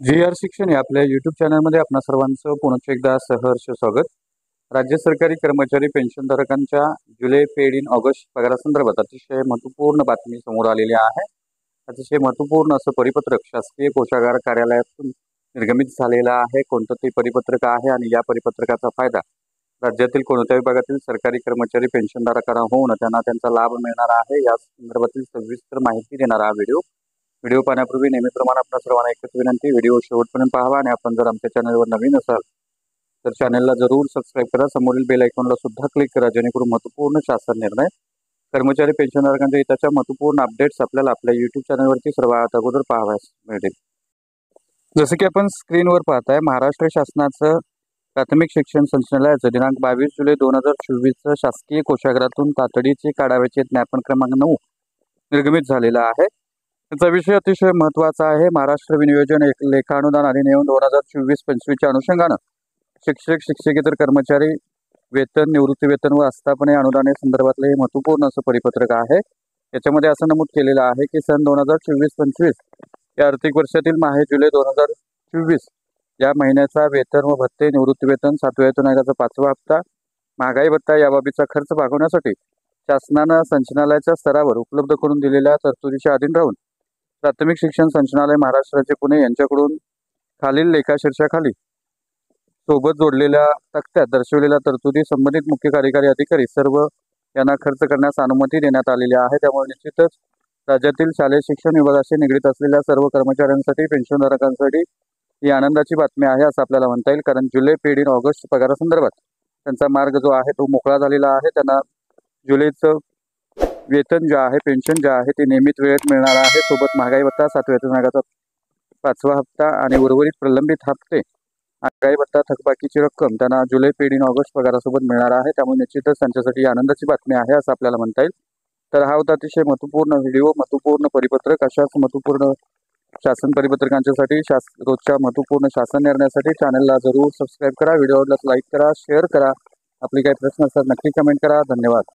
जी R शिक्षण या आपल्या यूट्यूब चॅनलमध्ये आपणा सर्वांचं पुनश्च एकदा सहर्ष स्वागत। राज्य सरकारी कर्मचारी पेन्शनधारकांच्या जुलै पेड इन ऑगस्ट पगारासंदर्भात अतिशय महत्त्वपूर्ण बातमी समोर आलेली आहे। अतिशय महत्त्वपूर्ण असं परिपत्रक शासकीय कोषागार कार्यालयातून निर्गमित झालेलं आहे। कोणतं ते परिपत्रक आहे आणि या परिपत्रकाचा फायदा राज्यातील कोणत्या विभागातील सरकारी कर्मचारी पेन्शनधारकांना होऊन त्यांना त्यांचा लाभ मिळणार आहे, या संदर्भातील सविस्तर माहिती देणारा हा व्हिडिओ पाहण्यापूर्वी नेहमीप्रमाणे आपल्या सर्वांना एकच विनंती, व्हिडिओ शेवटपर्यंत पाहावा आणि आपण जर आमच्या चॅनलवर नवीन असाल तर चॅनलला जरूर सबस्क्राईब करा, समोरील बेल आयकॉनला सुद्धा क्लिक करा, जेणेकरून महत्त्वपूर्ण शासन निर्णय कर्मचारी पेन्शनधारकांच्या हिताच्या महत्त्वपूर्ण अपडेट्स आपल्याला आपल्या यूट्यूब चॅनलवरती सर्वात अगोदर पाहावयास मिळतील। जसं की आपण स्क्रीनवर पाहताय, महाराष्ट्र शासनाचं प्राथमिक शिक्षण संचालनालयाचं दिनांक 22 जुलै 2024 शासकीय कोषागारातून तातडीचे काढावयाचे ज्ञापन क्रमांक 9 निर्गमित झालेला आहे। त्याचा विषय अतिशय महत्त्वाचा आहे। महाराष्ट्र विनियोजन लेखानुदान अधिनियम 2024-25 च्या अनुषंगानं शिक्षक शिक्षकेतर कर्मचारी वेतन, निवृत्ती वेतन व आस्थापने अनुदाने संदर्भातले हे महत्त्वपूर्ण असं परिपत्रक आहे। याच्यामध्ये असं नमूद केलेलं आहे की सन 2024-25 या आर्थिक वर्षातील माहे जुलै 2024 या महिन्याचा वेतन व भत्ते, निवृत्ती वेतन, 7व्या वेतन आयोगाचा 5वा हप्ता, महागाई भत्ता याबाबतीचा खर्च भागवण्यासाठी शासनानं संचालनालयाच्या स्तरावर उपलब्ध करून दिलेल्या तरतुदीच्या अधीन राहून प्राथमिक शिक्षण संचालनालय महाराष्ट्र राज्य पुणे यांच्याकडून खालील लेखाशीर्षाखाली सोबत जोडलेल्या तक्त्यात दर्शवलेल्या तरतुदी संबंधित मुख्य कार्यकारी अधिकारी सर्व यांना खर्च करण्यास अनुमती देण्यात आलेली आहे। त्यामुळे निश्चितच राज्यातील शालेय शिक्षण विभागाशी निगडीत असलेल्या सर्व कर्मचाऱ्यांसाठी, पेन्शनधारकांसाठी ही आनंदाची बातमी आहे असं आपल्याला म्हणता येईल। कारण जुलै पेड इन ऑगस्ट पगारासंदर्भात त्यांचा मार्ग जो आहे तो मोकळा झालेला आहे। त्यांना जुलैचं वेतन जे आहे, पेन्शन जे आहे ते नियमित वेळेत मिळणार आहे। सोबत महागाई भत्ता, 7व्या वेतन आयोगाचा 5वा हप्ता आणि उर्वरित प्रलंबित हप्ते, महागाई भत्ता, थकबाकीची रक्कम त्यांना जुलै पेड इन ऑगस्ट पगारासोबत मिळणार आहे। त्यामुळे निश्चितच त्यांच्यासाठी आनंदाची बातमी आहे असं आपल्याला म्हणता येईल। तर हा होता अतिशय महत्त्वपूर्ण व्हिडिओ, महत्त्वपूर्ण परिपत्रक। अशाच महत्त्वपूर्ण शासन परिपत्रकांच्यासाठी रोजच्या महत्त्वपूर्ण शासन निर्णयासाठी चॅनलला जरूर सबस्क्राईब करा, व्हिडिओला लाईक करा, शेअर करा। आपले काही प्रश्न असतात नक्की कमेंट करा। धन्यवाद।